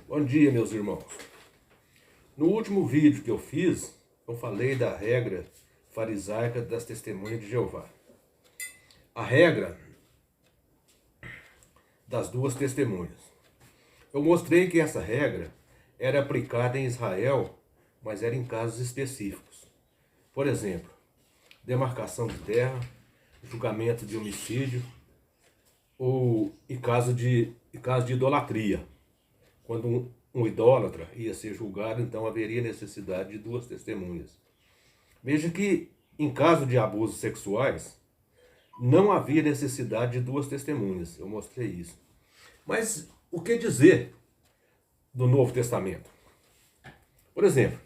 Bom dia, meus irmãos. No último vídeo que eu fiz, eu falei da regra farisaica das testemunhas de Jeová. A regra das duas testemunhas. Eu mostrei que essa regra era aplicada em Israel, mas era em casos específicos. Por exemplo, demarcação de terra, julgamento de homicídio, ou em caso de idolatria. Quando um idólatra ia ser julgado, então haveria necessidade de duas testemunhas. Veja que em caso de abusos sexuais, não havia necessidade de duas testemunhas. Eu mostrei isso. Mas o que dizer do Novo Testamento? Por exemplo,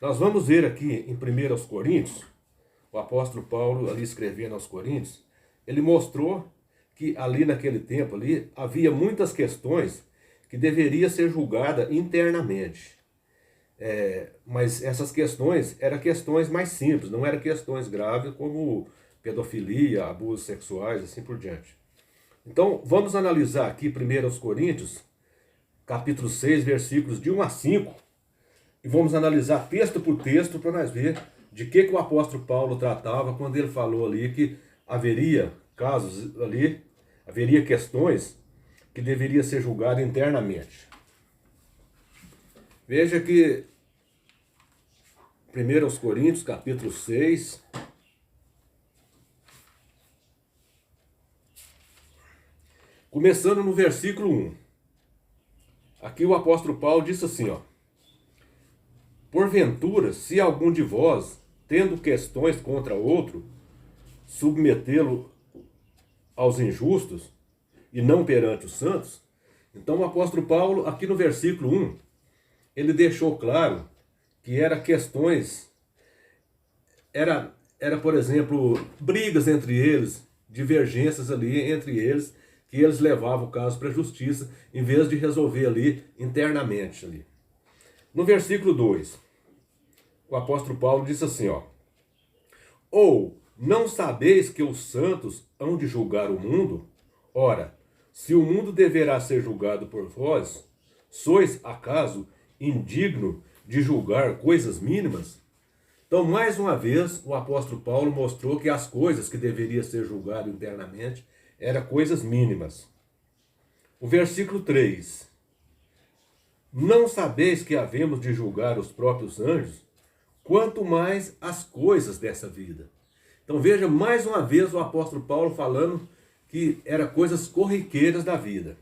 nós vamos ver aqui em 1 Coríntios, o apóstolo Paulo ali escrevendo aos Coríntios, ele mostrou que ali naquele tempo ali havia muitas questões que deveria ser julgada internamente. Mas essas questões eram questões mais simples, não eram questões graves como pedofilia, abusos sexuais, assim por diante. Então, vamos analisar aqui 1 Coríntios, capítulo 6, versículos de 1 a 5, e vamos analisar texto por texto para nós ver de que o apóstolo Paulo tratava quando ele falou ali que haveria casos ali, haveria questões que deveria ser julgado internamente. Veja que 1 Coríntios, capítulo 6, começando no versículo 1. Aqui o apóstolo Paulo disse assim, ó: porventura, se algum de vós, tendo questões contra outro, submetê-lo aos injustos, e não perante os santos. Então o apóstolo Paulo, aqui no versículo 1, ele deixou claro que era questões, era por exemplo, brigas entre eles, divergências ali entre eles, que eles levavam o caso para a justiça, em vez de resolver ali internamente. Ali. No versículo 2, o apóstolo Paulo disse assim, ó: ou não sabeis que os santos hão de julgar o mundo? Ora, se o mundo deverá ser julgado por vós, sois acaso indigno de julgar coisas mínimas? Então, mais uma vez, o apóstolo Paulo mostrou que as coisas que deveriam ser julgadas internamente eram coisas mínimas. O versículo 3. Não sabeis que havemos de julgar os próprios anjos, quanto mais as coisas dessa vida. Então veja mais uma vez o apóstolo Paulo falando que eram coisas corriqueiras da vida.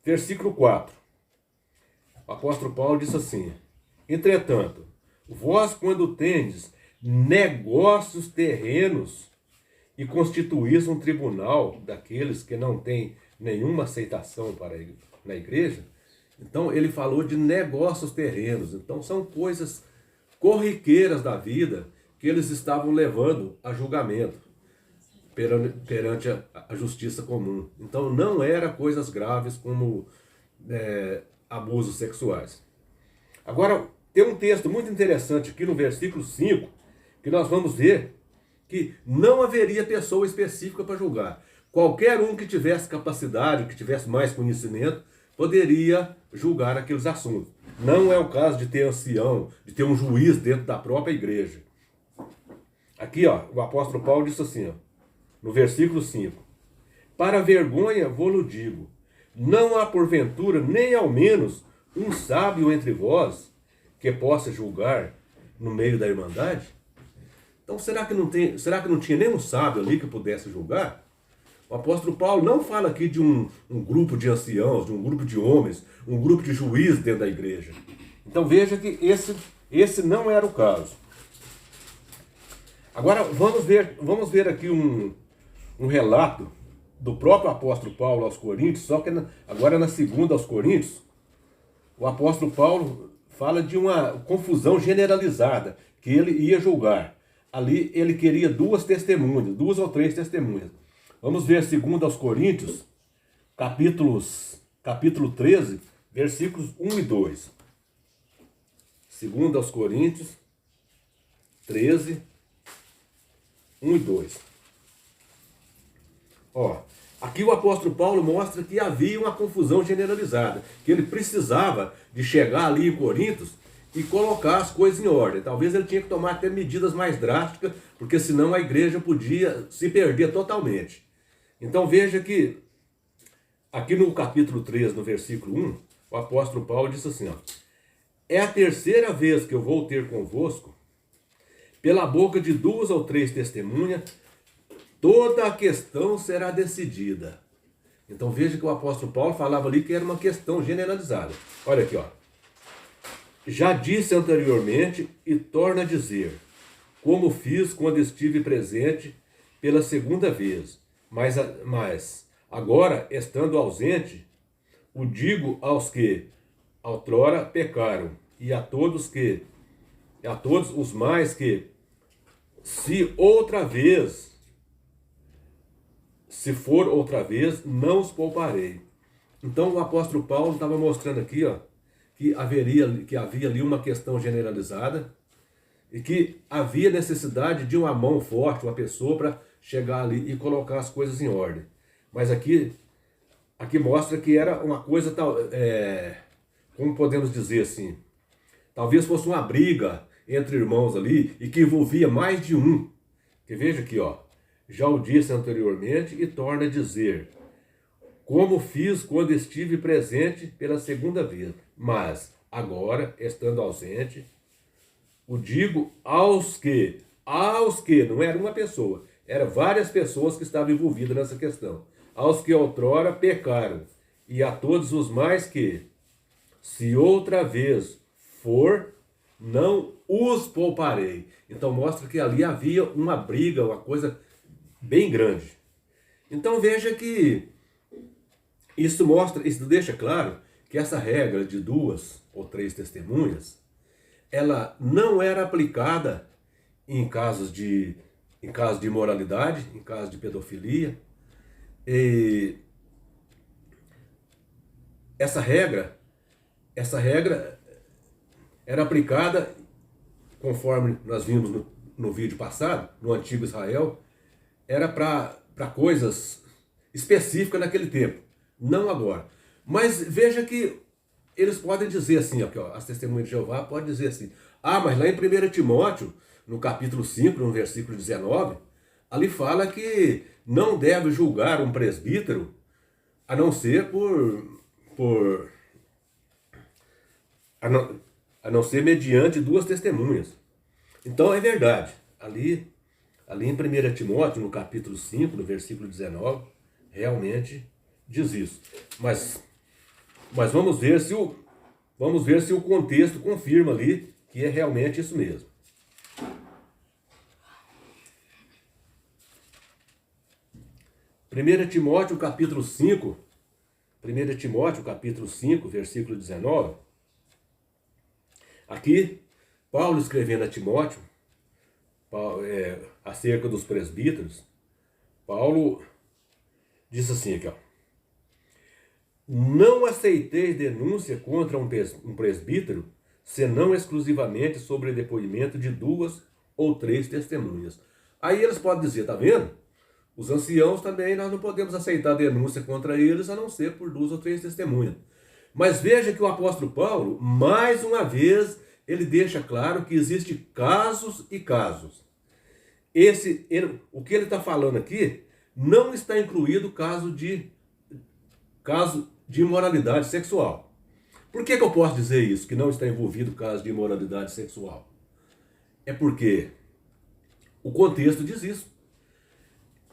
Versículo 4. O apóstolo Paulo diz assim: entretanto, vós quando tendes negócios terrenos e constituís um tribunal daqueles que não têm nenhuma aceitação na igreja, então ele falou de negócios terrenos. Então são coisas corriqueiras da vida que eles estavam levando a julgamento perante a justiça comum. Então não eram coisas graves como abusos sexuais. Agora, tem um texto muito interessante aqui no versículo 5, que nós vamos ver que não haveria pessoa específica para julgar. Qualquer um que tivesse capacidade, que tivesse mais conhecimento, poderia julgar aqueles assuntos. Não é o caso de ter ancião, de ter um juiz dentro da própria igreja. Aqui, ó, o apóstolo Paulo disse assim, ó, no versículo 5: para vergonha vou-lo digo, não há porventura nem ao menos um sábio entre vós que possa julgar no meio da irmandade? Então será que não tinha nenhum sábio ali que pudesse julgar? O apóstolo Paulo não fala aqui de um grupo de anciãos, de um grupo de homens, um grupo de juízes dentro da igreja. Então veja que esse não era o caso. Agora vamos ver aqui um relato do próprio apóstolo Paulo aos Coríntios, só que agora na segunda aos Coríntios, o apóstolo Paulo fala de uma confusão generalizada que ele ia julgar. Ali ele queria duas ou três testemunhas. Vamos ver 2 aos Coríntios, capítulo 13, versículos 1 e 2. 2 aos Coríntios 13, 1 e 2. Ó, Aqui o apóstolo Paulo mostra que havia uma confusão generalizada, que ele precisava de chegar ali em Corinto e colocar as coisas em ordem. Talvez ele tinha que tomar até medidas mais drásticas, porque senão a igreja podia se perder totalmente. Então veja que aqui no capítulo 3, no versículo 1, o apóstolo Paulo disse assim, ó, é a terceira vez que eu vou ter convosco, pela boca de 2 ou 3 testemunhas, toda a questão será decidida. Então veja que o apóstolo Paulo falava ali que era uma questão generalizada. Olha aqui, ó. Já disse anteriormente e torna a dizer, como fiz quando estive presente pela segunda vez, mas agora, estando ausente, o digo aos que outrora pecaram, e a todos os mais que, se for outra vez, não os pouparei. Então o apóstolo Paulo estava mostrando aqui, ó, que havia ali uma questão generalizada e que havia necessidade de uma mão forte, uma pessoa para chegar ali e colocar as coisas em ordem. Mas aqui mostra que era uma coisa tal, como podemos dizer assim, talvez fosse uma briga entre irmãos ali e que envolvia mais de um. Que veja aqui, ó, já o disse anteriormente e torna a dizer, como fiz quando estive presente pela segunda vez, mas agora, estando ausente, o digo aos que, não era uma pessoa, eram várias pessoas que estavam envolvidas nessa questão, aos que outrora pecaram, e a todos os mais que, se outra vez for, não os pouparei. Então mostra que ali havia uma briga, uma coisa bem grande. Então veja que isso deixa claro que essa regra de 2 ou 3 testemunhas, ela não era aplicada em casos de imoralidade, em casos de pedofilia. E essa regra era aplicada, conforme nós vimos no vídeo passado, no Antigo Israel, era para coisas específicas naquele tempo, não agora. Mas veja que eles podem dizer assim, aqui, ó, as testemunhas de Jeová podem dizer assim, mas lá em 1 Timóteo, no capítulo 5, no versículo 19, ali fala que não deve julgar um presbítero a não ser a não ser mediante 2 testemunhas. Então é verdade, ali em 1 Timóteo, no capítulo 5, no versículo 19, realmente diz isso. Mas vamos ver se o contexto confirma ali que é realmente isso mesmo. Primeira Timóteo, capítulo 5, versículo 19. Aqui, Paulo escrevendo a Timóteo, acerca dos presbíteros, Paulo diz assim aqui, ó, não aceiteis denúncia contra um presbítero, senão exclusivamente sobre depoimento de 2 ou 3 testemunhas. Aí eles podem dizer, tá vendo? Os anciãos também, nós não podemos aceitar denúncia contra eles, a não ser por 2 ou 3 testemunhas. Mas veja que o apóstolo Paulo, mais uma vez, ele deixa claro que existem casos e casos. O que ele está falando aqui não está incluído caso de imoralidade sexual. Por que eu posso dizer isso, que não está envolvido caso de imoralidade sexual? É porque o contexto diz isso.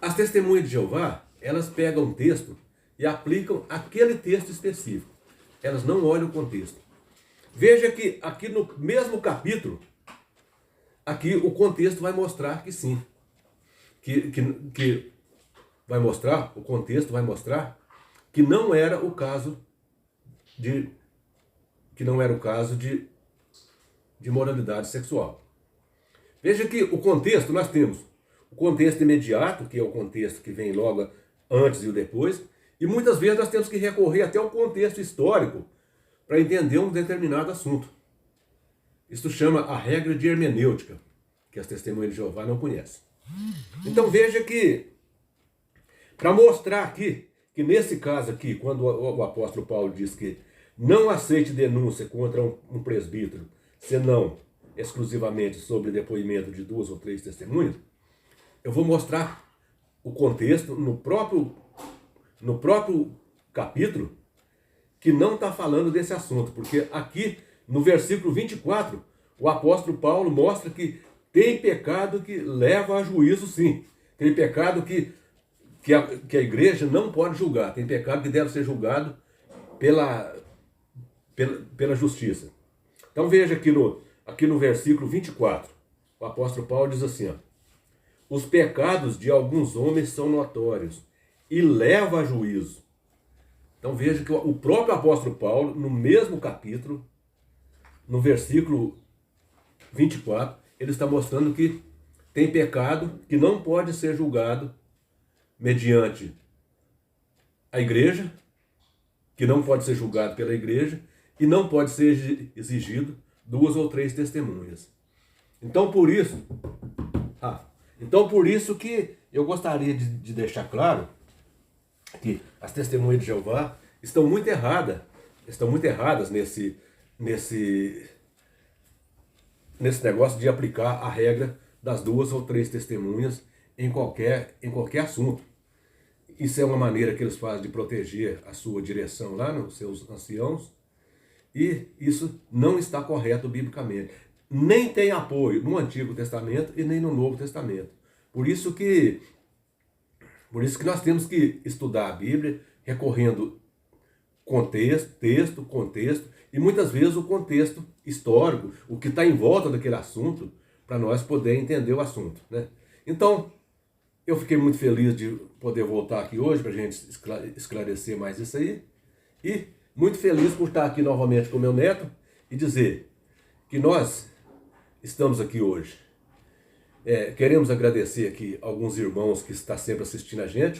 As testemunhas de Jeová, elas pegam um texto e aplicam aquele texto específico. Elas não olham o contexto. Veja que aqui no mesmo capítulo, aqui o contexto vai mostrar que sim. Que vai mostrar, o contexto vai mostrar que não era o caso de imoralidade sexual. Veja que o contexto, nós temos o contexto imediato, que é o contexto que vem logo antes e o depois, e muitas vezes nós temos que recorrer até ao contexto histórico para entender um determinado assunto. Isso chama a regra de hermenêutica, que as testemunhas de Jeová não conhecem. Então veja que para mostrar aqui que nesse caso aqui, quando o apóstolo Paulo diz que não aceite denúncia contra um presbítero, senão exclusivamente sobre depoimento de 2 ou 3 testemunhas, eu vou mostrar o contexto no próprio capítulo, que não está falando desse assunto, porque aqui no versículo 24, o apóstolo Paulo mostra que tem pecado que leva a juízo, sim. Tem pecado que a igreja não pode julgar. Tem pecado que deve ser julgado pela justiça. Então veja aqui no versículo 24, o apóstolo Paulo diz assim, ó, os pecados de alguns homens são notórios e levam a juízo. Então veja que o próprio apóstolo Paulo, no mesmo capítulo, no versículo 24, ele está mostrando que tem pecado que não pode ser julgado mediante a igreja, que não pode ser julgado pela igreja, e não pode ser exigido 2 ou 3 testemunhas. Então por isso que eu gostaria de deixar claro que as testemunhas de Jeová estão muito erradas nesse negócio de aplicar a regra das 2 ou 3 testemunhas em qualquer assunto. Isso é uma maneira que eles fazem de proteger a sua direção lá nos seus anciãos, e isso não está correto biblicamente. Nem tem apoio no Antigo Testamento e nem no Novo Testamento. Por isso que nós temos que estudar a Bíblia recorrendo contexto, e muitas vezes o contexto histórico, o que está em volta daquele assunto, para nós poder entender o assunto, né? Então, eu fiquei muito feliz de poder voltar aqui hoje para a gente esclarecer mais isso aí, e muito feliz por estar aqui novamente com meu neto e dizer que nós estamos aqui hoje. Queremos agradecer aqui alguns irmãos que estão sempre assistindo a gente.